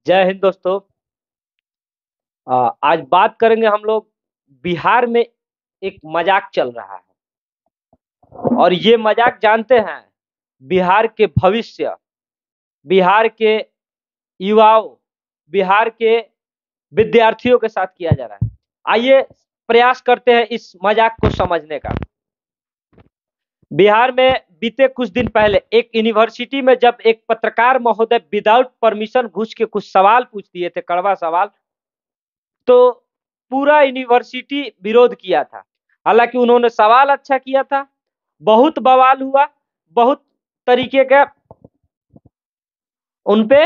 जय हिंद दोस्तों। आज बात करेंगे हम लोग। बिहार में एक मजाक चल रहा है और ये मजाक जानते हैं, बिहार के भविष्य, बिहार के युवाओं, बिहार के विद्यार्थियों के साथ किया जा रहा है। आइए प्रयास करते हैं इस मजाक को समझने का। बिहार में बीते कुछ दिन पहले एक यूनिवर्सिटी में जब एक पत्रकार महोदय विदाउट परमिशन घुस के कुछ सवाल पूछ दिए थे, कड़वा सवाल, तो पूरा यूनिवर्सिटी विरोध किया था। हालांकि उन्होंने सवाल अच्छा किया था, बहुत बवाल हुआ, बहुत तरीके का उनपे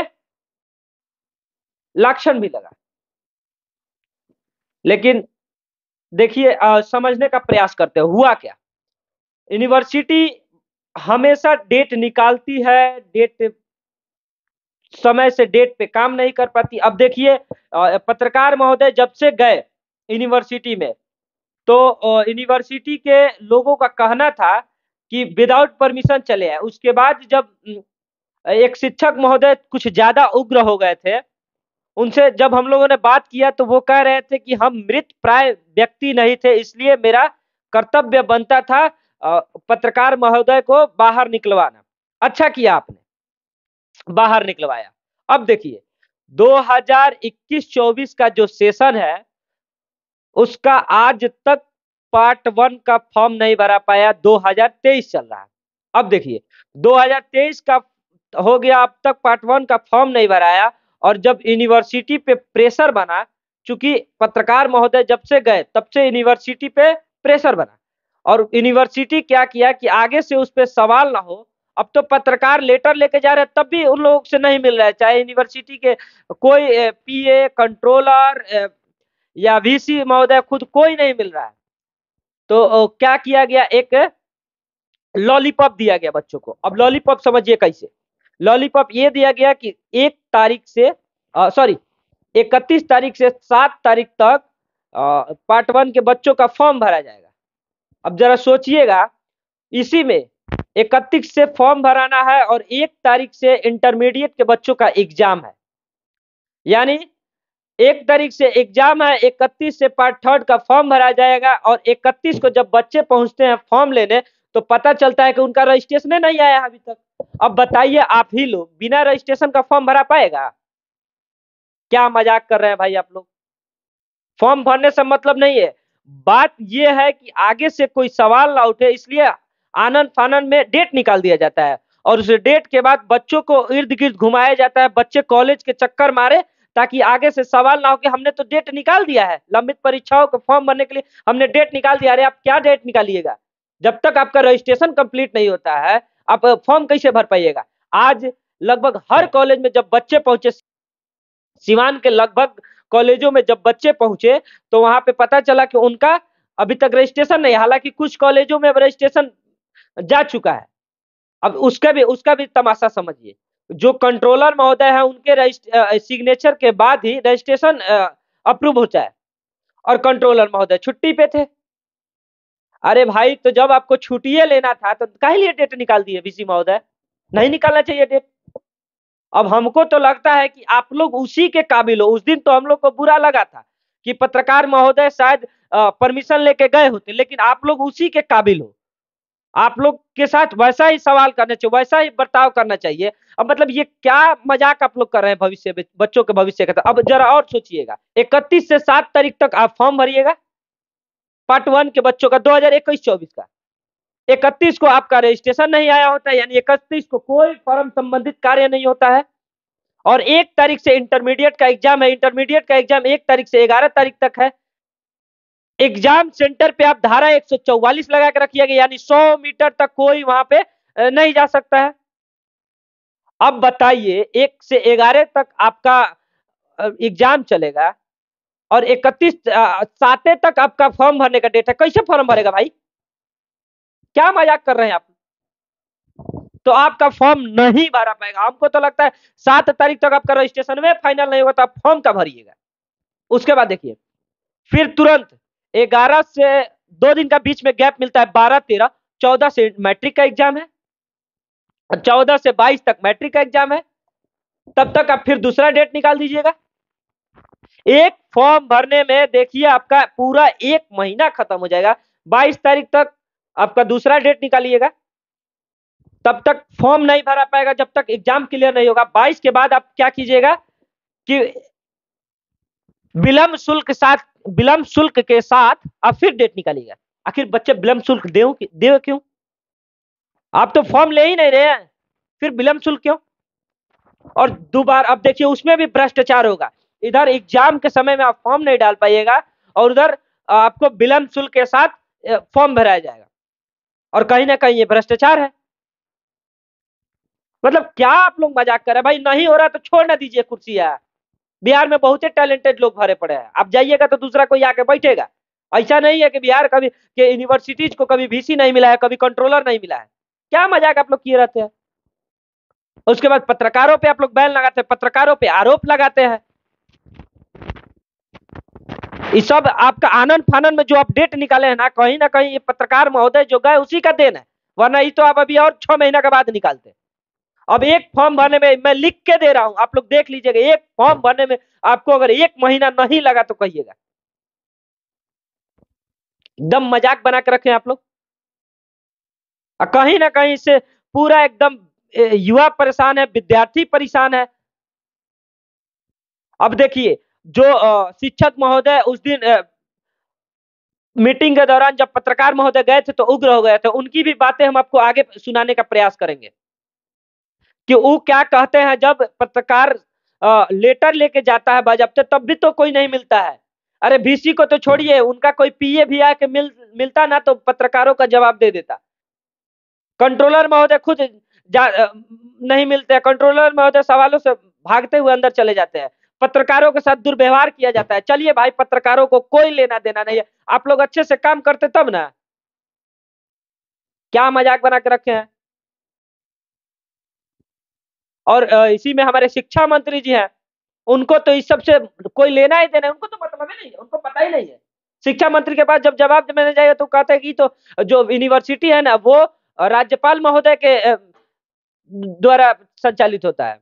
लांछन भी लगा। लेकिन देखिए, समझने का प्रयास करते हैं हुआ क्या। यूनिवर्सिटी हमेशा डेट निकालती है, डेट समय से डेट पे काम नहीं कर पाती। अब देखिए, पत्रकार महोदय जब से गए यूनिवर्सिटी में, तो यूनिवर्सिटी के लोगों का कहना था कि विदाउट परमिशन चले आए। उसके बाद जब एक शिक्षक महोदय कुछ ज्यादा उग्र हो गए थे, उनसे जब हम लोगों ने बात किया तो वो कह रहे थे कि हम मृत प्राय व्यक्ति नहीं थे, इसलिए मेरा कर्तव्य बनता था पत्रकार महोदय को बाहर निकलवाना। अच्छा किया आपने, बाहर निकलवाया। अब देखिए, 2021-24 का जो सेशन है, उसका आज तक पार्ट 1 का फॉर्म नहीं भरा पाया। 2023 चल रहा है। अब देखिए, 2023 का हो गया, अब तक पार्ट 1 का फॉर्म नहीं भराया। और जब यूनिवर्सिटी पे प्रेशर बना, चूंकि पत्रकार महोदय जब से गए तब से यूनिवर्सिटी पे प्रेशर बना, और यूनिवर्सिटी क्या किया कि आगे से उस पर सवाल ना हो। अब तो पत्रकार लेटर लेके जा रहे हैं, तब भी उन लोगों से नहीं मिल रहा है, चाहे यूनिवर्सिटी के कोई पीए, कंट्रोलर या वीसी महोदय, खुद कोई नहीं मिल रहा है। तो क्या किया गया, एक लॉलीपॉप दिया गया बच्चों को। अब लॉलीपॉप समझिए कैसे। लॉलीपॉप ये दिया गया कि 31 तारीख से 7 तारीख तक पार्ट 1 के बच्चों का फॉर्म भरा जाएगा। अब जरा सोचिएगा, इसी में 31 से फॉर्म भराना है और 1 तारीख से इंटरमीडिएट के बच्चों का एग्जाम है। यानी 1 तारीख से एग्जाम है, 31 से पार्ट 3 का फॉर्म भरा जाएगा, और 31 को जब बच्चे पहुंचते हैं फॉर्म लेने, तो पता चलता है कि उनका रजिस्ट्रेशन नहीं आया अभी तक। अब बताइए, आप ही लोग बिना रजिस्ट्रेशन का फॉर्म भरा पाएगा? क्या मजाक कर रहे हैं भाई आप लोग। फॉर्म भरने से मतलब नहीं है। बात यह है कि आगे से कोई सवाल ना उठे, इसलिए आनन फानन में डेट निकाल दिया जाता है, और उस डेट के बाद बच्चों को इर्द गिर्द घुमाया जाता है, बच्चे कॉलेज के चक्कर मारे, ताकि आगे से सवाल ना हो कि हमने तो डेट निकाल दिया है, लंबित परीक्षाओं के फॉर्म भरने के लिए हमने डेट निकाल दिया। अरे आप क्या डेट निकालिएगा, जब तक आपका रजिस्ट्रेशन कंप्लीट नहीं होता है आप फॉर्म कैसे भर पाइएगा। आज लगभग हर कॉलेज में जब बच्चे पहुंचे, सिवान के लगभग कॉलेजों में जब बच्चे पहुंचे, तो वहां पे पता चला कि उनका अभी तक रजिस्ट्रेशन नहीं। हालांकि कुछ कॉलेजों में रजिस्ट्रेशन जा चुका है। अब उसका भी तमाशा समझिए। जो कंट्रोलर महोदय है, उनके सिग्नेचर के बाद ही रजिस्ट्रेशन अप्रूव होता है, और कंट्रोलर महोदय छुट्टी पे थे। अरे भाई, तो जब आपको छुट्टियां लेना था तो काहे लिए डेट निकाल दिए वीसी महोदय? नहीं निकालना चाहिए डेट। अब हमको तो लगता है कि आप लोग उसी के काबिल हो। उस दिन तो हम लोग को बुरा लगा था कि पत्रकार महोदय शायद परमिशन लेके गए होते, लेकिन आप लोग उसी के काबिल हो। आप लोग के साथ वैसा ही सवाल करना चाहिए, वैसा ही बर्ताव करना चाहिए। अब मतलब ये क्या मजाक आप लोग कर रहे हैं भविष्य में, बच्चों के भविष्य का। अब जरा और सोचिएगा, 31 से 7 तारीख तक आप फॉर्म भरिएगा पार्ट 1 के बच्चों का, 2021-24 का। 31 को आपका रजिस्ट्रेशन नहीं आया होता है, यानी 31 को कोई फॉर्म संबंधित कार्य नहीं होता है। और 1 तारीख से इंटरमीडिएट का एग्जाम है, इंटरमीडिएट का एग्जाम 1 तारीख से 11 तारीख तक है। एग्जाम सेंटर पे आप धारा 144 लगा के रखिएगा, यानी 100 मीटर तक कोई वहां पे नहीं जा सकता है। अब बताइए, 1 से 11 तक आपका एग्जाम चलेगा, और 31 7 तक आपका फॉर्म भरने का डेट है। कैसे फॉर्म भरेगा भाई? क्या मजाक कर रहे हैं आप? तो आपका फॉर्म नहीं भरा पाएगा। हमको तो लगता है 7 तारीख तक आपका रजिस्ट्रेशन में फाइनल नहीं होगा, तो आप फॉर्म का भरिएगा। उसके बाद देखिए, फिर तुरंत 11 से 2 दिन का बीच में गैप मिलता है, 12, 13, 14 से मैट्रिक का एग्जाम है, 14 से 22 तक मैट्रिक का एग्जाम है, तब तक आप फिर दूसरा डेट निकाल दीजिएगा। एक फॉर्म भरने में देखिए आपका पूरा 1 महीना खत्म हो जाएगा। 22 तारीख तक आपका दूसरा डेट निकालिएगा। तब तक फॉर्म नहीं भरा पाएगा जब तक एग्जाम क्लियर नहीं होगा। 22 के बाद आप क्या कीजिएगा कि विलंब शुल्क के साथ आप फिर डेट निकालिएगा। आखिर बच्चे विलंब शुल्क दे क्यों? आप तो फॉर्म ले ही नहीं रहे हैं, फिर विलंब शुल्क क्यों? और दोबारा अब देखिए उसमें भी भ्रष्टाचार होगा। इधर एग्जाम के समय में आप फॉर्म नहीं डाल पाइएगा और उधर आपको विलंब शुल्क के साथ फॉर्म भराया जाएगा, और कहीं ना कहीं ये भ्रष्टाचार है। मतलब क्या आप लोग मजाक कर रहे हैं? भाई नहीं हो रहा तो छोड़ ना दीजिए कुर्सी यार। बिहार में बहुत टैलेंटेड लोग भरे पड़े हैं, आप जाइएगा तो दूसरा कोई आके बैठेगा। ऐसा नहीं है कि बिहार कभी के यूनिवर्सिटीज को कभी वीसी नहीं मिला है, कभी कंट्रोलर नहीं मिला है। क्या मजाक आप लोग किए रहते हैं? उसके बाद पत्रकारों पे आप लोग बैन लगाते हैं, पत्रकारों पे आरोप लगाते हैं। ये सब आपका आनंद फानन में जो अपडेट निकाले हैं ना कहीं ये पत्रकार महोदय जो गए उसी का देन है, वरना ये तो आप अभी और 6 महीना के बाद निकालते। अब एक फॉर्म भरने में मैं लिख के दे रहा हूं, आप लोग देख लीजिएगा, एक फॉर्म भरने में आपको अगर 1 महीना नहीं लगा तो कहिएगा। एकदम मजाक बना के रखे आप लोग। कहीं ना कहीं से पूरा एकदम युवा परेशान है, विद्यार्थी परेशान है। अब देखिए जो शिक्षक महोदय उस दिन मीटिंग के दौरान जब पत्रकार महोदय गए थे तो उग्र हो गए थे, उनकी भी बातें हम आपको आगे सुनाने का प्रयास करेंगे कि वो क्या कहते हैं। जब पत्रकार लेटर लेके जाता है बाज़ाब्ते, तब भी तो कोई नहीं मिलता है। अरे वीसी को तो छोड़िए, उनका कोई पीए भी आके मिलता ना तो पत्रकारों का जवाब दे देता। कंट्रोलर महोदय खुद नहीं मिलते हैं, कंट्रोलर महोदय सवालों से भागते हुए अंदर चले जाते हैं। पत्रकारों के साथ दुर्व्यवहार किया जाता है। चलिए भाई, पत्रकारों को कोई लेना देना नहीं है, आप लोग अच्छे से काम करते तब ना। क्या मजाक बना के रखे हैं। और इसी में हमारे शिक्षा मंत्री जी हैं, उनको तो इस सबसे कोई लेना ही देना है, उनको तो मतलब ही नहीं है, उनको पता ही नहीं है। शिक्षा मंत्री के पास जब जवाब देने जाएगा तो कहते हैं कि तो जो यूनिवर्सिटी है ना वो राज्यपाल महोदय के द्वारा संचालित होता है।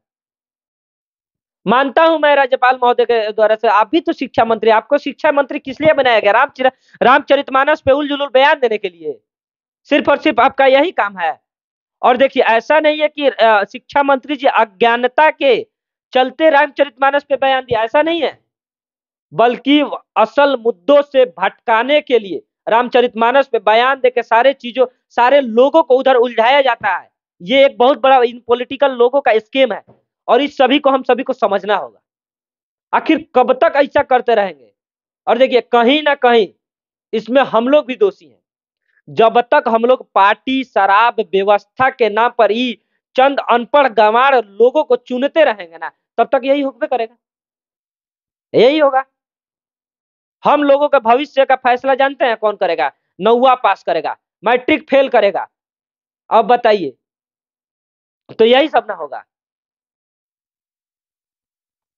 मानता हूं मैं राज्यपाल महोदय के द्वारा से। आप भी तो शिक्षा मंत्री, आपको शिक्षा मंत्री किस लिए बनाया गया? रामचरितमानस पे उल जुलूल बयान देने के लिए? सिर्फ और सिर्फ आपका यही काम है। और देखिए ऐसा नहीं है कि शिक्षा मंत्री जी अज्ञानता के चलते रामचरितमानस पे बयान दिया, ऐसा नहीं है, बल्कि असल मुद्दों से भटकाने के लिए रामचरितमानस पे बयान देकर सारे लोगों को उधर उलझाया जाता है। ये एक बहुत बड़ा इन पॉलिटिकल लोगों का स्कीम है, और इस सभी को हम सभी को समझना होगा। आखिर कब तक ऐसा करते रहेंगे? और देखिए कहीं ना कहीं इसमें हम लोग भी दोषी हैं। जब तक हम लोग पार्टी शराब व्यवस्था के नाम पर ही चंद अनपढ़ गंवार लोगों को चुनते रहेंगे ना, तब तक यही होगा करेगा, यही होगा। हम लोगों का भविष्य का फैसला जानते हैं कौन करेगा? नौवा पास करेगा, मैट्रिक फेल करेगा। अब बताइए, तो यही सब ना होगा।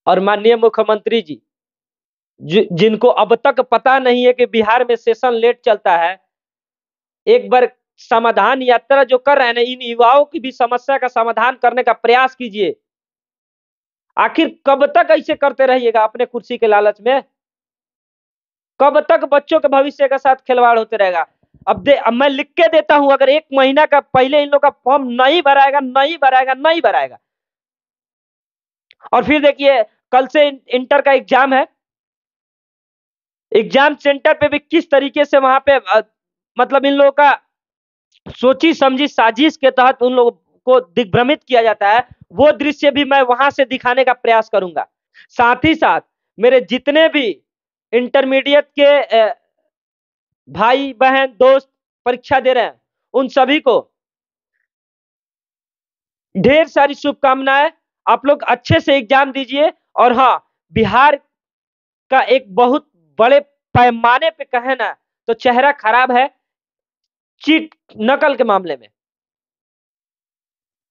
और माननीय मुख्यमंत्री जी जिनको अब तक पता नहीं है कि बिहार में सेशन लेट चलता है, एक बार समाधान यात्रा जो कर रहे हैं ना, इन युवाओं की भी समस्या का समाधान करने का प्रयास कीजिए। आखिर कब तक ऐसे करते रहिएगा अपने कुर्सी के लालच में? कब तक बच्चों के भविष्य के साथ खिलवाड़ होते रहेगा? अब मैं लिख के देता हूं, अगर 1 महीना का पहले इन लोग का फॉर्म नहीं भराएगा, नहीं भराएगा, नहीं भराएगा, और फिर देखिए कल से इंटर का एग्जाम है। एग्जाम सेंटर पे भी किस तरीके से वहां पे मतलब इन लोगों का सोची समझी साजिश के तहत उन लोगों को दिग्भ्रमित किया जाता है, वो दृश्य भी मैं वहां से दिखाने का प्रयास करूंगा। साथ ही साथ मेरे जितने भी इंटरमीडिएट के भाई बहन दोस्त परीक्षा दे रहे हैं, उन सभी को ढेर सारी शुभकामनाएं। आप लोग अच्छे से एग्जाम दीजिए। और हाँ, बिहार का एक बहुत बड़े पैमाने पे कहे ना तो चेहरा खराब है चीट नकल के मामले में।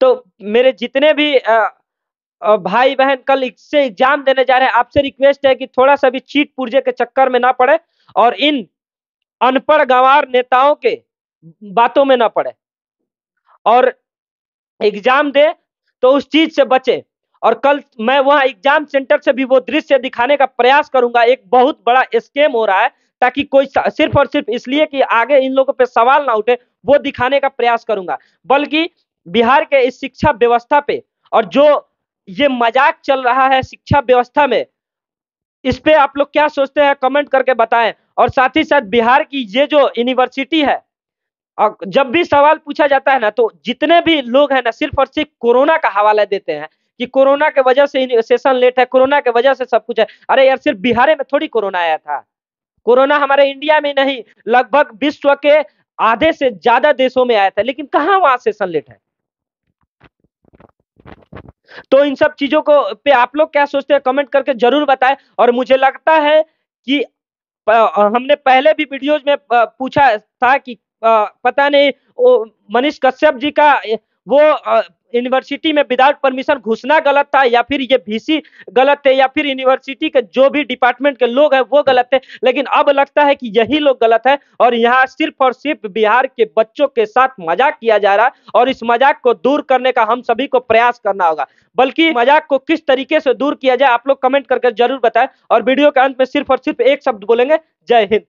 तो मेरे जितने भी भाई बहन कल इससे एग्जाम देने जा रहे हैं, आपसे रिक्वेस्ट है कि थोड़ा सा भी चीट पुर्जे के चक्कर में ना पड़े और इन अनपढ़ गंवार नेताओं के बातों में ना पड़े, और एग्जाम दे तो उस चीज से बचे। और कल मैं वहां एग्जाम सेंटर से भी वो दृश्य दिखाने का प्रयास करूंगा। एक बहुत बड़ा स्कैम हो रहा है, ताकि कोई सिर्फ और सिर्फ इसलिए कि आगे इन लोगों पे सवाल ना उठे, वो दिखाने का प्रयास करूंगा। बल्कि बिहार के इस शिक्षा व्यवस्था पे और जो ये मजाक चल रहा है शिक्षा व्यवस्था में, इस पे आप लोग क्या सोचते हैं कमेंट करके बताएं। और साथ ही साथ बिहार की ये जो यूनिवर्सिटी है, जब भी सवाल पूछा जाता है ना, तो जितने भी लोग हैं ना सिर्फ और सिर्फ कोरोना का हवाला देते हैं कि कोरोना के वजह से सेशन लेट है, कोरोना के वजह से सब कुछ है। अरे यार, सिर्फ बिहार में थोड़ी कोरोना आया था। कोरोना हमारे इंडिया में नहीं, लगभग विश्व के आधे से ज्यादा देशों में आया था, लेकिन कहां वहां सेशन लेट है। तो इन सब चीजों को पे आप लोग क्या सोचते हैं कमेंट करके जरूर बताएं। और मुझे लगता है कि हमने पहले भी वीडियोज में पूछा था कि पता नहीं वो मनीष कश्यप जी का वो यूनिवर्सिटी में विदाउट परमिशन घुसना गलत था, या फिर ये वीसी गलत थे, या फिर यूनिवर्सिटी के जो भी डिपार्टमेंट के लोग हैं वो गलत थे। लेकिन अब लगता है कि यही लोग गलत है, और यहाँ सिर्फ और सिर्फ बिहार के बच्चों के साथ मजाक किया जा रहा है, और इस मजाक को दूर करने का हम सभी को प्रयास करना होगा। बल्कि मजाक को किस तरीके से दूर किया जाए आप लोग कमेंट करके जरूर बताएं। और वीडियो के अंत में सिर्फ और सिर्फ एक शब्द बोलेंगे, जय हिंद।